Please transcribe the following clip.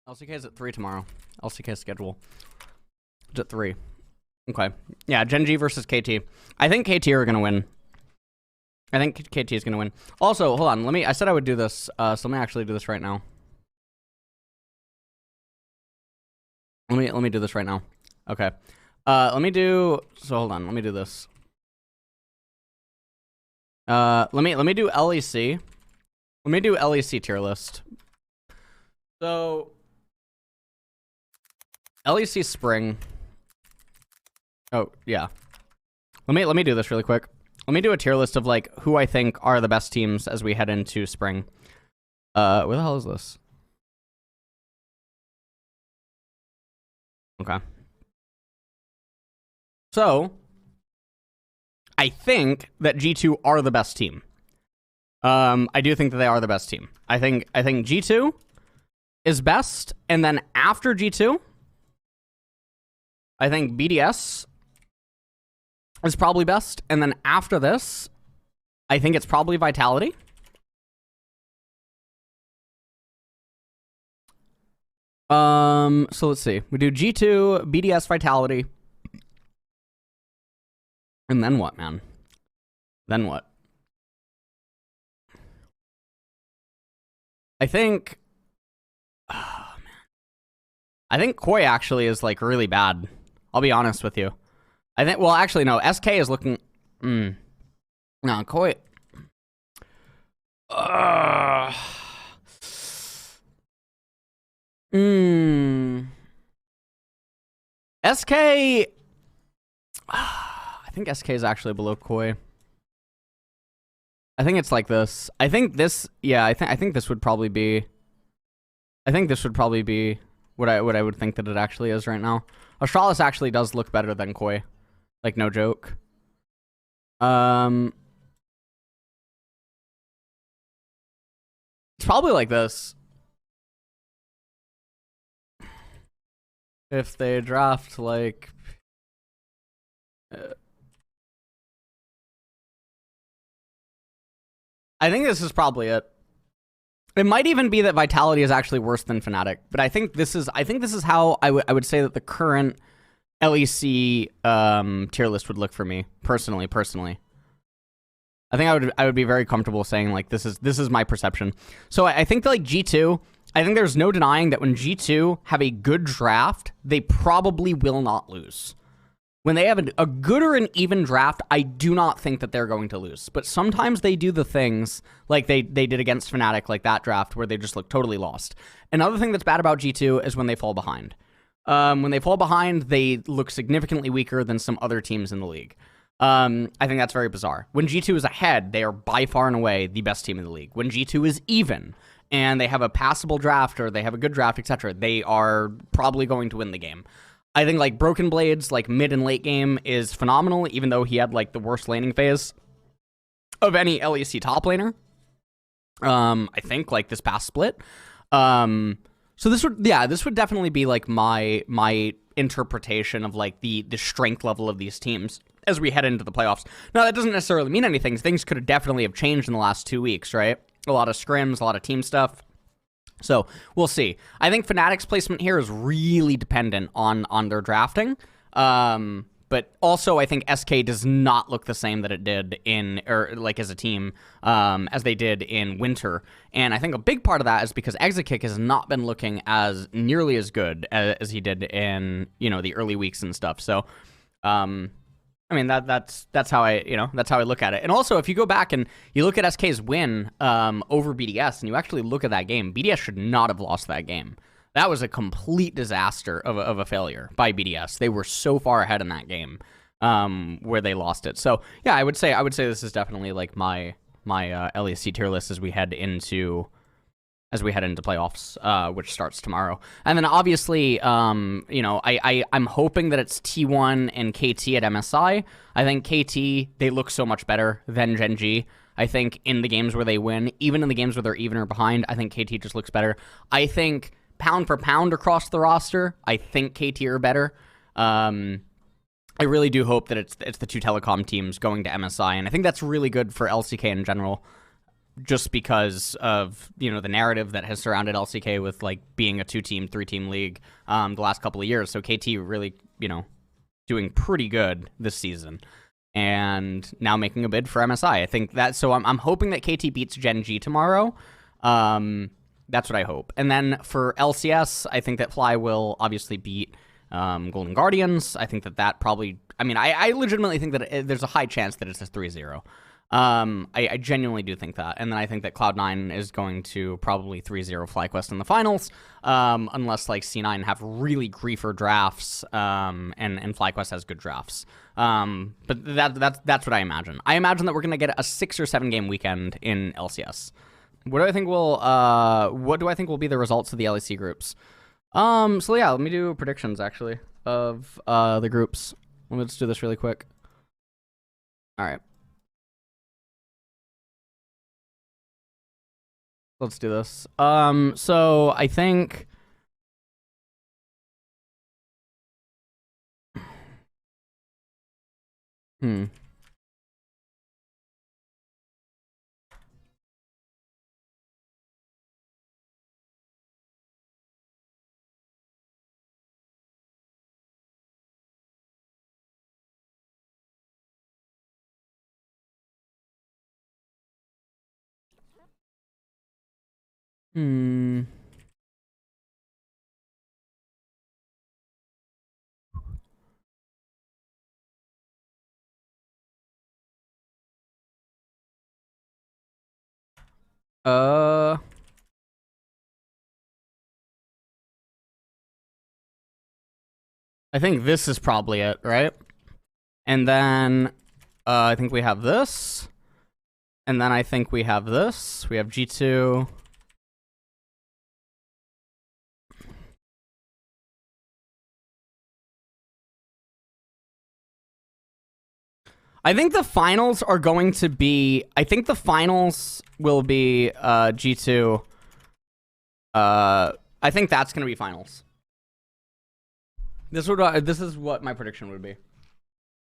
LCK is at 3 tomorrow. LCK schedule. It's at 3. Okay. Yeah, Gen G versus KT. I think KT are going to win. I think KT is going to win. Also, hold on. I said I would do this, so let me actually do this right now. Let me do this right now. Okay. Hold on. Let me do this. Let me do LEC. Let me do LEC tier list. So LEC spring. Oh, yeah. Let me do this really quick. Let me do a tier list of like who I think are the best teams as we head into spring. Where the hell is this? Okay. So I think that G2 are the best team. I do think that they are the best team. I think G2 is best, and then after G2, I think BDS is probably best, and then after this, I think it's probably Vitality. So let's see. We do G2, BDS, Vitality. And then what, man? Then what? I think... Oh, man. I think Koi actually is, like, really bad. I'll be honest with you. I think... Well, actually, no. SK is looking... No, Koi... SK... I think SK is actually below Koi. I think it's like this. I think this... Yeah, I think this would probably be... I think this would probably be what I would think that it actually is right now. Astralis actually does look better than Koi. Like, no joke. It's probably like this. If they draft, like... I think this is probably it. It might even be that Vitality is actually worse than Fnatic, but I think this is how I would say that the current LEC tier list would look for me personally. I think I would be very comfortable saying like this is my perception. So I think that like G2, I think there's no denying that when G2 have a good draft, they probably will not lose. When they have a good or an even draft, I do not think that they're going to lose. But sometimes they do the things like they did against Fnatic, like that draft, where they just look totally lost. Another thing that's bad about G2 is when they fall behind. When they fall behind, they look significantly weaker than some other teams in the league. I think that's very bizarre. When G2 is ahead, they are by far and away the best team in the league. When G2 is even, and they have a passable draft, or they have a good draft, etc., they are probably going to win the game. I think, like, Broken Blade's, like, mid and late game is phenomenal, even though he had, like, the worst laning phase of any LEC top laner. I think, like, this past split. So this would definitely be, like, my interpretation of, like, the strength level of these teams as we head into the playoffs. Now, that doesn't necessarily mean anything. Things could definitely have changed in the last 2 weeks, right? A lot of scrims, a lot of team stuff. So, we'll see. I think Fnatic's placement here is really dependent on their drafting. But also, I think SK does not look the same that it did as a team, as they did in winter. And I think a big part of that is because Exakick has not been looking as nearly as good as he did in, the early weeks and stuff. So, I mean, that's how I look at it. And also, if you go back and you look at SK's win over BDS, and you actually look at that game, BDS should not have lost that game. That was a complete disaster of a failure by BDS. They were so far ahead in that game where they lost it. So yeah, I would say this is definitely like my LEC tier list as we head into playoffs, which starts tomorrow. And then obviously, I'm hoping that it's T1 and KT at MSI. I think KT, they look so much better than Gen G. I think in the games where they win, even in the games where they're even or behind, I think KT just looks better. I think pound for pound across the roster, I think KT are better. I really do hope that it's the two telecom teams going to MSI, and I think that's really good for LCK in general. just because of, you know, the narrative that has surrounded LCK with like being a 2-team, 3-team league the last couple of years. So KT really, you know, doing pretty good this season, and now making a bid for MSI. I think that, so I'm hoping that KT beats Gen G tomorrow. That's what I hope. And then for LCS, I think that Fly will obviously beat Golden Guardians. I think that probably, I mean, I legitimately think that there's a high chance that it's a 3-0. I genuinely do think that. And then I think that Cloud9 is going to probably 3-0 FlyQuest in the finals, unless like C9 have really griefer drafts, and FlyQuest has good drafts. But that's what I imagine. I imagine that we're going to get a 6 or 7 game weekend in LCS. What do I think will be the results of the LEC groups? So yeah, let me do predictions actually of the groups. Let me just do this really quick. All right. Let's do this. So I think I think this is probably it, right? And then I think we have this. And then I think we have this. We have G2. I think the finals are going to be, I think the finals will be G2. I think that's going to be finals. This is what my prediction would be.